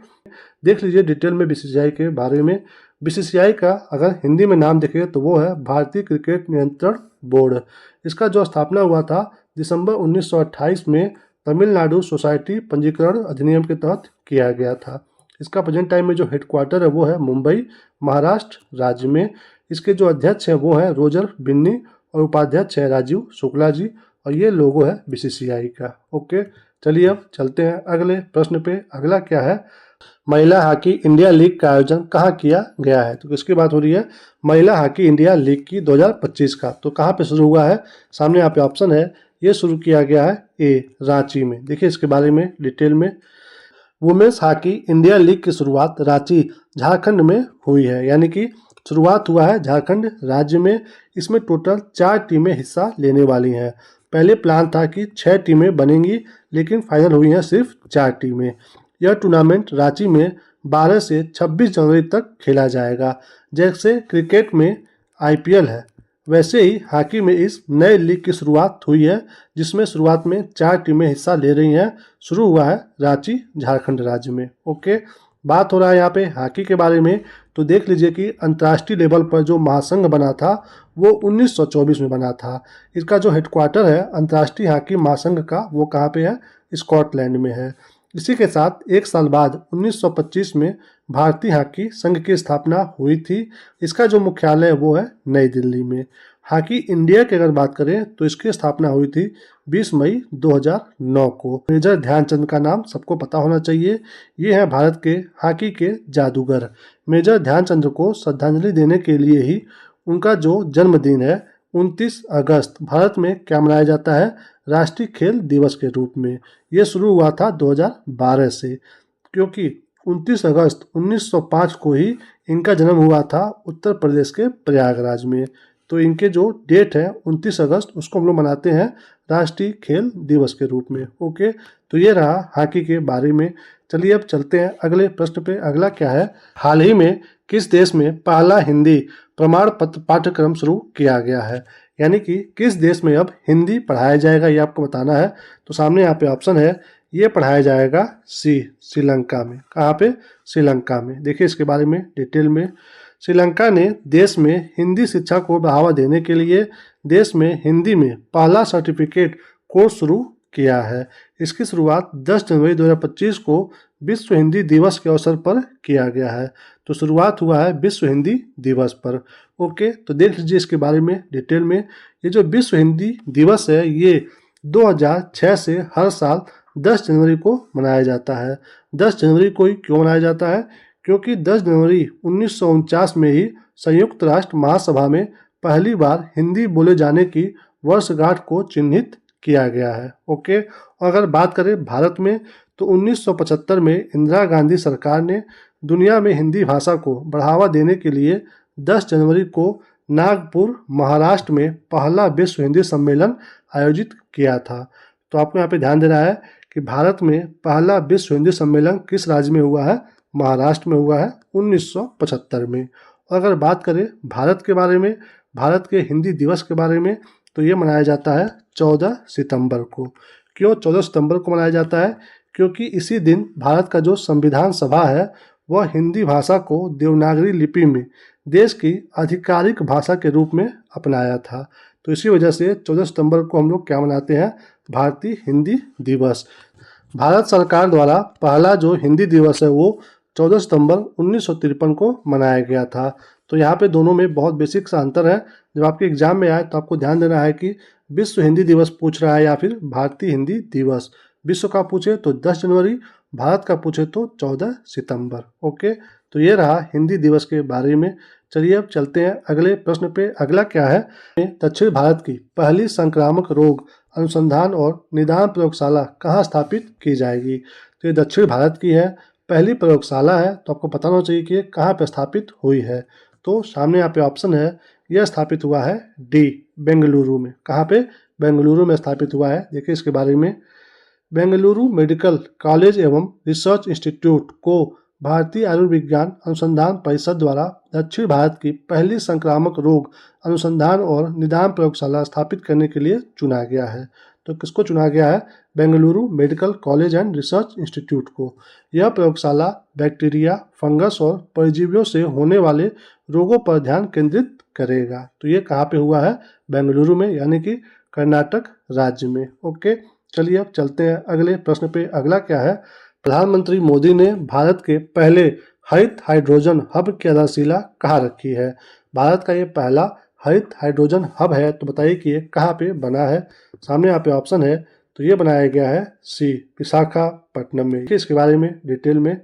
देख लीजिए डिटेल में बीसीसीआई के बारे में। बीसीसीआई का अगर हिंदी में नाम देखें तो वो है भारतीय क्रिकेट नियंत्रण बोर्ड। इसका जो स्थापना हुआ था दिसंबर 1928 में तमिलनाडु सोसाइटी पंजीकरण अधिनियम के तहत किया गया था। इसका प्रेजेंट टाइम में जो हेडक्वार्टर है वो है मुंबई महाराष्ट्र राज्य में। इसके जो अध्यक्ष हैं वो है रोजर बिन्नी और उपाध्यक्ष है राजीव शुक्ला जी, और ये लोगो है बीसीसीआई का। ओके, चलिए अब चलते हैं अगले प्रश्न पे। अगला क्या है? महिला हॉकी इंडिया लीग का आयोजन कहाँ किया गया है? तो किसकी बात हो रही है? महिला हॉकी इंडिया लीग की 2025 का। तो कहाँ पे शुरू हुआ है? सामने यहाँ पे ऑप्शन है, ये शुरू किया गया है ए रांची में। देखिए इसके बारे में डिटेल में। वुमेन्स हॉकी इंडिया लीग की शुरुआत रांची झारखंड में हुई है, यानी कि शुरुआत हुआ है झारखंड राज्य में। इसमें टोटल 4 टीमें हिस्सा लेने वाली हैं। पहले प्लान था कि 6 टीमें बनेंगी, लेकिन फाइनल हुई हैं सिर्फ 4 टीमें। यह टूर्नामेंट रांची में 12 से 26 जनवरी तक खेला जाएगा। जैसे क्रिकेट में आईपीएल है, वैसे ही हॉकी में इस नए लीग की शुरुआत हुई है, जिसमें शुरुआत में 4 टीमें हिस्सा ले रही हैं। शुरू हुआ है रांची झारखंड राज्य में। ओके, बात हो रहा है यहाँ पे हॉकी के बारे में। तो देख लीजिए कि अंतर्राष्ट्रीय लेवल पर जो महासंघ बना था वो 1924 में बना था। इसका जो हेडक्वार्टर है अंतर्राष्ट्रीय हॉकी महासंघ का वो कहाँ पे है? स्कॉटलैंड में है। इसी के साथ एक साल बाद 1925 में भारतीय हॉकी संघ की स्थापना हुई थी। इसका जो मुख्यालय है वो है नई दिल्ली में। हॉकी इंडिया की अगर बात करें तो इसकी स्थापना हुई थी 20 मई 2009 को। मेजर ध्यानचंद का नाम सबको पता होना चाहिए। ये है भारत के हॉकी के जादूगर। मेजर ध्यानचंद को श्रद्धांजलि देने के लिए ही उनका जो जन्मदिन है 29 अगस्त भारत में क्या मनाया जाता है? राष्ट्रीय खेल दिवस के रूप में। ये शुरू हुआ था 2012 से, क्योंकि 29 अगस्त 1905 को ही इनका जन्म हुआ था उत्तर प्रदेश के प्रयागराज में। तो इनके जो डेट है 29 अगस्त, उसको हम लोग मनाते हैं राष्ट्रीय खेल दिवस के रूप में। ओके, तो ये रहा हॉकी के बारे में। चलिए अब चलते हैं अगले प्रश्न पे। अगला क्या है, हाल ही में किस देश में पहला हिंदी प्रमाण पत्र पाठ्यक्रम शुरू किया गया है? यानी कि किस देश में अब हिंदी पढ़ाया जाएगा, ये आपको बताना है। तो सामने यहाँ पे ऑप्शन है, ये पढ़ाया जाएगा श्रीलंका में। कहाँ पे? श्रीलंका में। देखिए इसके बारे में डिटेल में। श्रीलंका ने देश में हिंदी शिक्षा को बढ़ावा देने के लिए देश में हिंदी में पहला सर्टिफिकेट कोर्स शुरू किया है। इसकी शुरुआत 10 जनवरी 2025 को विश्व हिंदी दिवस के अवसर पर किया गया है। तो शुरुआत हुआ है विश्व हिंदी दिवस पर। ओके, तो देख लीजिए इसके बारे में डिटेल में। ये जो विश्व हिंदी दिवस है, ये 2006 से हर साल 10 जनवरी को मनाया जाता है। 10 जनवरी को ही क्यों मनाया जाता है? क्योंकि 10 जनवरी 1949 में ही संयुक्त राष्ट्र महासभा में पहली बार हिंदी बोले जाने की वर्षगांठ को चिन्हित किया गया है। ओके, और अगर बात करें भारत में, तो 1975 में इंदिरा गांधी सरकार ने दुनिया में हिंदी भाषा को बढ़ावा देने के लिए 10 जनवरी को नागपुर महाराष्ट्र में पहला विश्व हिंदी सम्मेलन आयोजित किया था। तो आपको यहाँ पे ध्यान देना है कि भारत में पहला विश्व हिंदी सम्मेलन किस राज्य में हुआ है? महाराष्ट्र में हुआ है 1975 में। और अगर बात करें भारत के बारे में, भारत के हिंदी दिवस के बारे में, तो ये मनाया जाता है 14 सितंबर को। क्यों 14 सितंबर को मनाया जाता है? क्योंकि इसी दिन भारत का जो संविधान सभा है, वह हिंदी भाषा को देवनागरी लिपि में देश की आधिकारिक भाषा के रूप में अपनाया था। तो इसी वजह से 14 सितंबर को हम लोग क्या मनाते हैं? भारतीय हिंदी दिवस। भारत सरकार द्वारा पहला जो हिंदी दिवस है वो 14 सितंबर 1953 को मनाया गया था। तो यहाँ पे दोनों में बहुत बेसिक सा अंतर है। जब आपके एग्जाम में आए तो आपको ध्यान देना है कि विश्व हिंदी दिवस पूछ रहा है या फिर भारतीय हिंदी दिवस। विश्व का पूछे तो 10 जनवरी, भारत का पूछे तो 14 सितंबर। ओके, तो ये रहा हिंदी दिवस के बारे में। चलिए अब चलते हैं अगले प्रश्न पे। अगला क्या है, दक्षिण भारत की पहली संक्रामक रोग अनुसंधान और निदान प्रयोगशाला कहाँ स्थापित की जाएगी? तो ये दक्षिण भारत की है, पहली प्रयोगशाला है। तो आपको पता होना चाहिए कि ये कहाँ पे स्थापित हुई है। तो सामने यहाँ पे ऑप्शन है, यह स्थापित हुआ है डी, बेंगलुरु में। कहाँ पे? बेंगलुरु में स्थापित हुआ है। देखिए इसके बारे में, बेंगलुरु मेडिकल कॉलेज एवं रिसर्च इंस्टीट्यूट को भारतीय आयुर्विज्ञान अनुसंधान परिषद द्वारा दक्षिण भारत की पहली संक्रामक रोग अनुसंधान और निदान प्रयोगशाला स्थापित करने के लिए चुना गया है। तो किसको चुना गया है? Bengaluru medical college and research institute को। यह प्रयोगशाला बैक्टीरिया, फंगस और परजीवियों से होने वाले रोगों पर ध्यान केंद्रित करेगा। तो ये कहाँ पे हुआ है? बेंगलुरु में, यानी कि कर्नाटक राज्य में। ओके, चलिए अब चलते हैं अगले प्रश्न पे। अगला क्या है, प्रधानमंत्री मोदी ने भारत के पहले हरित हाइड्रोजन हब की आधारशिला कहाँ रखी है? भारत का ये पहला हरित हाइड्रोजन हब है। तो बताइए कि ये कहाँ पे बना है। सामने यहाँ पे ऑप्शन है, तो ये बनाया गया है सी, विशाखापट्टनम में। इसके बारे में डिटेल में,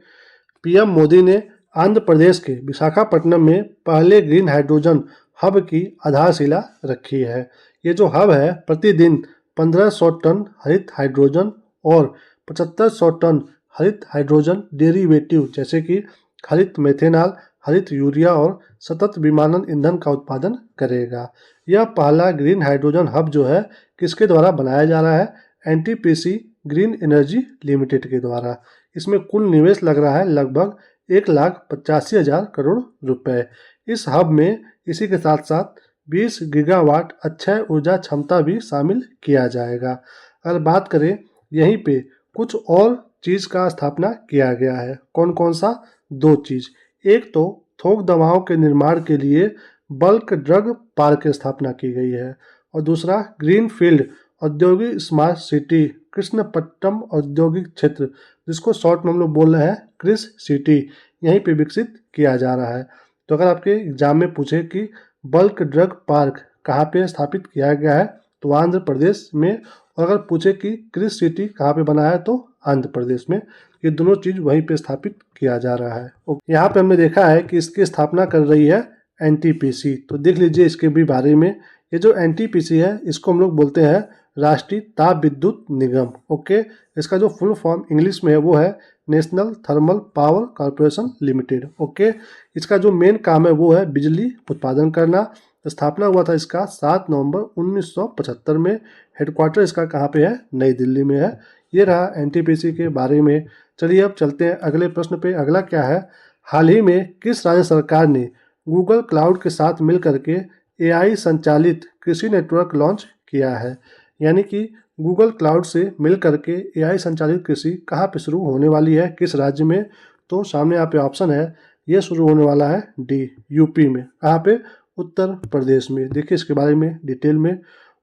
पीएम मोदी ने आंध्र प्रदेश के विशाखापट्टनम में पहले ग्रीन हाइड्रोजन हब की आधारशिला रखी है। ये जो हब है प्रतिदिन 1500 टन हरित हाइड्रोजन और 7500 टन हरित हाइड्रोजन डेरिवेटिव जैसे कि हरित मेथेनॉल, हरित यूरिया और सतत विमानन ईंधन का उत्पादन करेगा। यह पहला ग्रीन हाइड्रोजन हब जो है किसके द्वारा बनाया जा रहा है? एनटीपीसी ग्रीन एनर्जी लिमिटेड के द्वारा। इसमें कुल निवेश लग रहा है लगभग 1,85,000 करोड़ रुपए। इस हब में इसी के साथ साथ 20 गीगावाट अक्षय ऊर्जा क्षमता भी शामिल किया जाएगा। अगर बात करें, यहीं पे कुछ और चीज़ का स्थापना किया गया है। कौन कौन सा? 2 चीज़। एक तो थोक दवाओं के निर्माण के लिए बल्क ड्रग पार्क की स्थापना की गई है, और दूसरा ग्रीन फील्ड औद्योगिक स्मार्ट सिटी कृष्णपट्टनम औद्योगिक क्षेत्र, जिसको शॉर्ट में हम लोग बोल रहे हैं क्रिस सिटी, यहीं पे विकसित किया जा रहा है। तो अगर आपके एग्जाम में पूछे कि बल्क ड्रग पार्क कहाँ पे स्थापित किया गया है, तो आंध्र प्रदेश में। और अगर पूछे कि क्रिस सिटी कहाँ पे बना है, तो आंध्र प्रदेश में। ये दोनों चीज़ वहीं पे स्थापित किया जा रहा है। यहाँ पे हमने देखा है कि इसकी स्थापना कर रही है एनटीपीसी। तो देख लीजिए इसके भी बारे में। ये जो एनटीपीसी है, इसको हम लोग बोलते हैं राष्ट्रीय ताप विद्युत निगम। ओके, इसका जो फुल फॉर्म इंग्लिश में है वो है national thermal power corporation limited. Okay, इसका जो मेन काम है वो है बिजली उत्पादन करना। स्थापना हुआ था इसका 7 नवंबर 1975 में। हेडक्वार्टर इसका कहाँ पे है? नई दिल्ली में है। ये रहा एनटीपीसी के बारे में। चलिए अब चलते हैं अगले प्रश्न पे। अगला क्या है? हाल ही में किस राज्य सरकार ने गूगल क्लाउड के साथ मिल करके एआई संचालित कृषि नेटवर्क लॉन्च किया है? यानी कि गूगल क्लाउड से मिल करके एआई संचालित कृषि कहाँ पे शुरू होने वाली है, किस राज्य में? तो सामने यहाँ पे ऑप्शन है, ये शुरू होने वाला है डी, यूपी में। कहाँ पे? उत्तर प्रदेश में। देखिए इसके बारे में डिटेल में।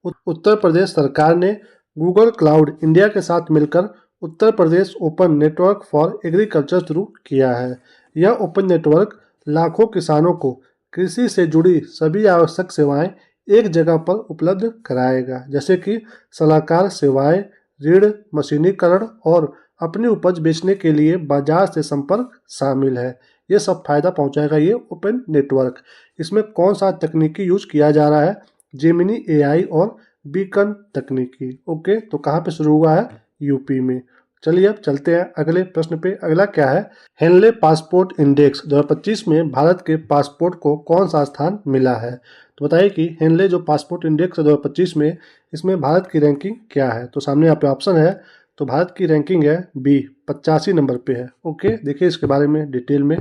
उत्तर प्रदेश सरकार ने गूगल क्लाउड इंडिया के साथ मिलकर Uttar Pradesh open network for agriculture शुरू किया है। यह ओपन नेटवर्क लाखों किसानों को कृषि से जुड़ी सभी आवश्यक सेवाएं एक जगह पर उपलब्ध कराएगा, जैसे कि सलाहकार सेवाएं, ऋण, मशीनीकरण और अपनी उपज बेचने के लिए बाजार से संपर्क शामिल है। ये सब फायदा पहुंचाएगा ये ओपन नेटवर्क। इसमें कौन सा तकनीकी यूज किया जा रहा है? जेमिनी एआई और बीकन तकनीकी। ओके, तो कहाँ पे शुरू हुआ है? यूपी में। चलिए अब चलते हैं अगले प्रश्न पे। अगला क्या है? हेनले पासपोर्ट इंडेक्स 2025 में भारत के पासपोर्ट को कौन सा स्थान मिला है? तो बताइए कि हेनले जो पासपोर्ट इंडेक्स है 2025 में, इसमें भारत की रैंकिंग क्या है? तो सामने यहाँ पे ऑप्शन है, तो भारत की रैंकिंग है बी, 85 नंबर पे है। ओके, देखिए इसके बारे में डिटेल में।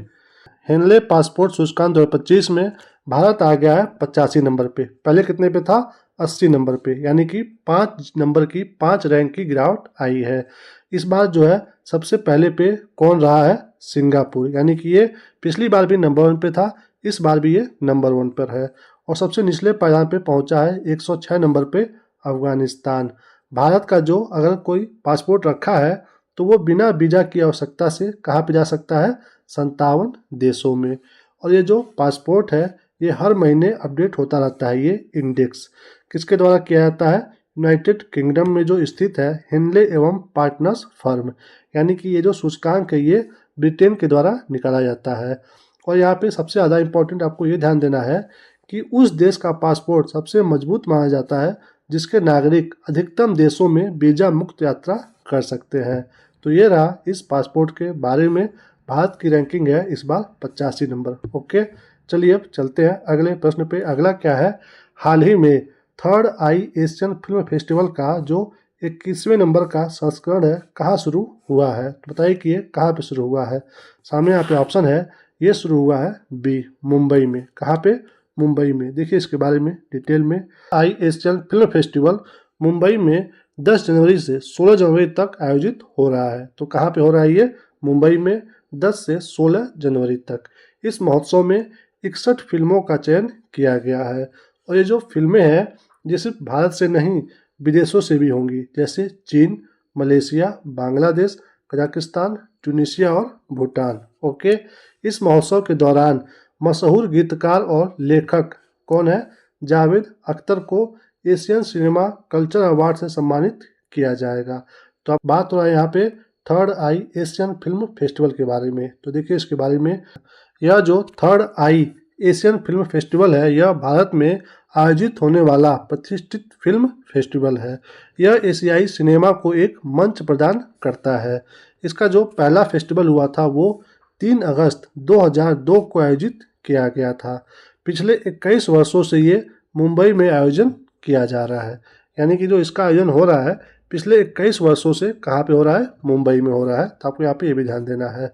हेनले पासपोर्ट सूचकांक 2025 में भारत आ गया है 85 नंबर पे। पहले कितने पे था? 80 नंबर पे, यानी कि 5 नंबर की 5 रैंक की गिरावट आई है। इस बार जो है सबसे पहले पे कौन रहा है? सिंगापुर, यानी कि ये पिछली बार भी नंबर 1 पे था, इस बार भी ये नंबर 1 पर है। और सबसे निचले पायदान पे पहुंचा है 106 नंबर पे अफगानिस्तान। भारत का जो अगर कोई पासपोर्ट रखा है तो वो बिना वीज़ा की आवश्यकता से कहाँ पे जा सकता है? 57 देशों में। और ये जो पासपोर्ट है ये हर महीने अपडेट होता रहता है। ये इंडेक्स किसके द्वारा किया जाता है? यूनाइटेड किंगडम में जो स्थित है हेनले एवं पार्टनर्स फर्म, यानी कि ये जो सूचकांक है ये ब्रिटेन के द्वारा निकाला जाता है। और यहाँ पे सबसे ज़्यादा इम्पोर्टेंट आपको ये ध्यान देना है कि उस देश का पासपोर्ट सबसे मजबूत माना जाता है जिसके नागरिक अधिकतम देशों में वीज़ा मुक्त यात्रा कर सकते हैं। तो ये रहा इस पासपोर्ट के बारे में। भारत की रैंकिंग है इस बार 85 नंबर। ओके, चलिए अब चलते हैं अगले प्रश्न पे। अगला क्या है? हाल ही में थर्ड आई एशियन फिल्म फेस्टिवल का जो 21वें नंबर का संस्करण है कहाँ शुरू हुआ है? तो बताइए कि ये कहाँ पे शुरू हुआ है? सामने यहाँ पे ऑप्शन है, ये शुरू हुआ है बी, मुंबई में। कहाँ पे? मुंबई में। देखिए इसके बारे में डिटेल में। आई एशियन फिल्म फेस्टिवल मुंबई में 10 जनवरी से 16 जनवरी तक आयोजित हो रहा है। तो कहाँ पे हो रहा है ये? मुंबई में 10 से 16 जनवरी तक। इस महोत्सव में 61 फिल्मों का चयन किया गया है। और ये जो फिल्में हैं ये सिर्फ भारत से नहीं विदेशों से भी होंगी, जैसे चीन, मलेशिया, बांग्लादेश, कजाकिस्तान, ट्यूनीशिया और भूटान। ओके, इस महोत्सव के दौरान मशहूर गीतकार और लेखक कौन है? जावेद अख्तर को एशियन सिनेमा कल्चर अवार्ड से सम्मानित किया जाएगा। तो अब बात हो रहा है यहाँ पे थर्ड आई एशियन फिल्म फेस्टिवल के बारे में। तो देखिए इसके बारे में, यह जो थर्ड आई एशियन फिल्म फेस्टिवल है यह भारत में आयोजित होने वाला प्रतिष्ठित फिल्म फेस्टिवल है। यह एशियाई सिनेमा को एक मंच प्रदान करता है। इसका जो पहला फेस्टिवल हुआ था वो 3 अगस्त 2002 को आयोजित किया गया था। पिछले 21 वर्षों से ये मुंबई में आयोजन किया जा रहा है। यानी कि जो इसका आयोजन हो रहा है पिछले 21 वर्षों से कहाँ पे हो रहा है? मुंबई में हो रहा है। तो आपको यहाँ पे ये भी ध्यान देना है।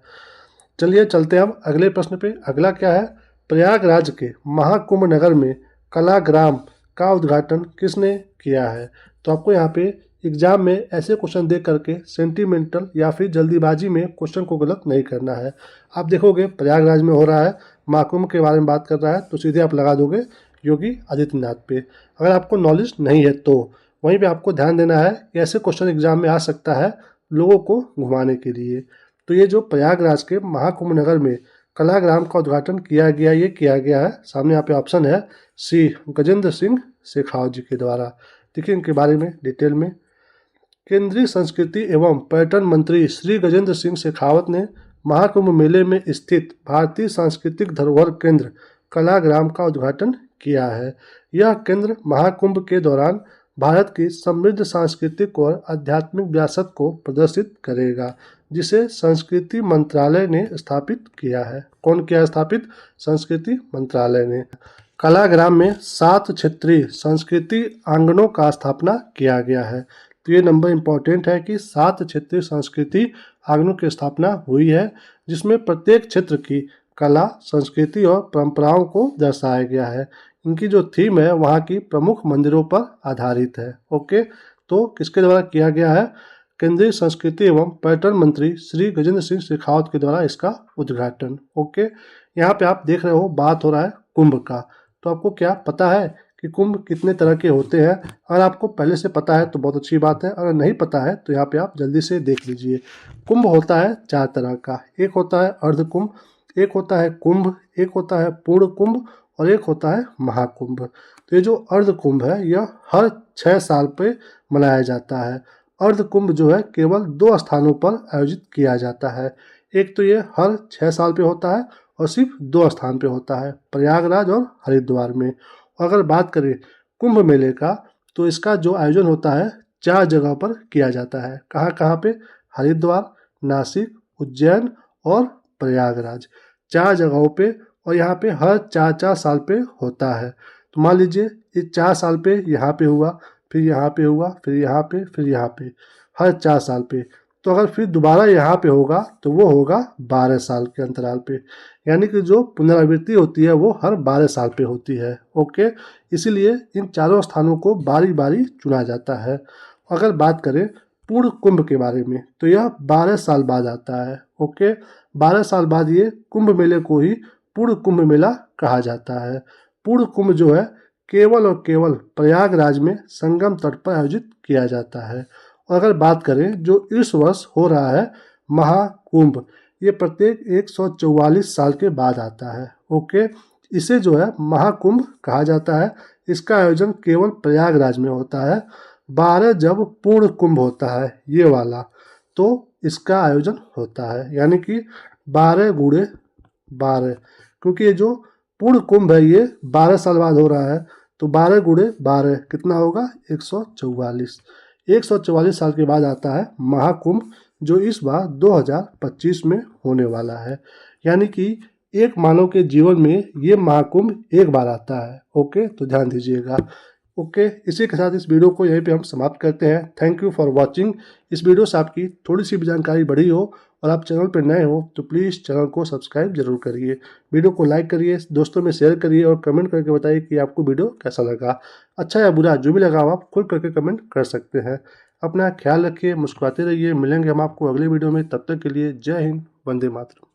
चलिए चलते हैं अब अगले प्रश्न पे। अगला क्या है? प्रयागराज के महाकुंभ नगर में कलाग्राम का उद्घाटन किसने किया है? तो आपको यहाँ पे एग्जाम में ऐसे क्वेश्चन दे करके सेंटिमेंटल या फिर जल्दीबाजी में क्वेश्चन को गलत नहीं करना है। आप देखोगे प्रयागराज में हो रहा है, महाकुंभ के बारे में बात कर रहा है, तो सीधे आप लगा दोगे योगी आदित्यनाथ पे। अगर आपको नॉलेज नहीं है तो वहीं पे आपको ध्यान देना है कि ऐसे क्वेश्चन एग्जाम में आ सकता है लोगों को घुमाने के लिए। तो ये जो प्रयागराज के महाकुंभ नगर में कलाग्राम का उद्घाटन किया गया, ये किया गया है, सामने यहाँ पे ऑप्शन है सी, गजेंद्र सिंह शेखावत जी के द्वारा। देखिए इनके बारे में डिटेल में। केंद्रीय संस्कृति एवं पर्यटन मंत्री श्री गजेंद्र सिंह शेखावत ने महाकुंभ मेले में स्थित भारतीय सांस्कृतिक धरोहर केंद्र कलाग्राम का उद्घाटन किया है। यह केंद्र महाकुंभ के दौरान भारत की समृद्ध सांस्कृतिक और आध्यात्मिक विरासत को प्रदर्शित करेगा, जिसे संस्कृति मंत्रालय ने स्थापित किया है। कौन किया है स्थापित? संस्कृति मंत्रालय ने। कलाग्राम में 7 क्षेत्रीय संस्कृति आंगनों का स्थापना किया गया है। तो ये नंबर इम्पोर्टेंट है कि 7 क्षेत्रीय संस्कृति आंगनों की स्थापना हुई है, जिसमें प्रत्येक क्षेत्र की कला, संस्कृति और परंपराओं को दर्शाया गया है। इनकी जो थीम है वहाँ की प्रमुख मंदिरों पर आधारित है। ओके, तो किसके द्वारा किया गया है? केंद्रीय संस्कृति एवं पर्यटन मंत्री श्री गजेंद्र सिंह शेखावत के द्वारा इसका उद्घाटन। ओके, यहाँ पे आप देख रहे हो बात हो रहा है कुंभ का। तो आपको क्या पता है कि कुंभ कितने तरह के होते हैं? अगर आपको पहले से पता है तो बहुत अच्छी बात है, अगर नहीं पता है तो यहाँ पे आप जल्दी से देख लीजिए। कुंभ होता है 4 तरह का। एक होता है अर्ध कुंभ, एक होता है कुंभ, एक होता है पूर्ण कुंभ और एक होता है महाकुंभ। तो ये जो अर्ध कुंभ है यह हर 6 साल पे मनाया जाता है। अर्ध कुंभ जो है केवल 2 स्थानों पर आयोजित किया जाता है। एक तो ये हर 6 साल पे होता है और सिर्फ 2 स्थान पे होता है, प्रयागराज और हरिद्वार में। और अगर बात करें कुंभ मेले का, तो इसका जो आयोजन होता है 4 जगह पर किया जाता है। कहाँ कहाँ पे? हरिद्वार, नासिक, उज्जैन और प्रयागराज, 4 जगहों पे। और यहाँ पे हर 4-4 साल पे होता है। तो मान लीजिए ये 4 साल पे यहाँ पे हुआ, फिर यहाँ पे हुआ, फिर यहाँ पे, फिर यहाँ पे, हर 4 साल पे। तो अगर फिर दोबारा यहाँ पे होगा तो वो होगा 12 साल के अंतराल पे। यानी कि जो पुनरावृत्ति होती है वो हर 12 साल पे होती है। ओके, इसीलिए इन चारों स्थानों को बारी बारी चुना जाता है। अगर बात करें पूर्ण कुंभ के बारे में, तो यह 12 साल बाद आता है। ओके, 12 साल बाद ये कुंभ मेले को ही पूर्ण कुंभ मेला कहा जाता है। पूर्ण कुंभ जो है केवल और केवल प्रयागराज में संगम तट पर आयोजित किया जाता है। और अगर बात करें जो इस वर्ष हो रहा है महाकुंभ, ये प्रत्येक 144 साल के बाद आता है। ओके, इसे जो है महाकुंभ कहा जाता है। इसका आयोजन केवल प्रयागराज में होता है। 12 जब पूर्ण कुंभ होता है ये वाला, तो इसका आयोजन होता है, यानी कि 12 गुणे 12, क्योंकि ये जो पूर्ण कुंभ है ये 12 साल बाद हो रहा है। तो 12 गुणे 12 कितना होगा? 144। 144 साल के बाद आता है महाकुंभ, जो इस बार 2025 में होने वाला है। यानी कि एक मानव के जीवन में ये महाकुंभ एक बार आता है। ओके, तो ध्यान दीजिएगा। ओके, इसी के साथ इस वीडियो को यहीं पे हम समाप्त करते हैं। Thank you for watching. इस वीडियो से आपकी थोड़ी सी भी जानकारी बढ़ी हो और आप चैनल पर नए हो तो प्लीज़ चैनल को सब्सक्राइब जरूर करिए, वीडियो को लाइक करिए, दोस्तों में शेयर करिए और कमेंट करके बताइए कि आपको वीडियो कैसा लगा। अच्छा या बुरा जो भी लगा आप खुद करके कमेंट कर सकते हैं। अपना ख्याल रखिए, मुस्कुराते रहिए। मिलेंगे हम आपको अगले वीडियो में, तब तक के लिए जय हिंद, वंदे मातरम।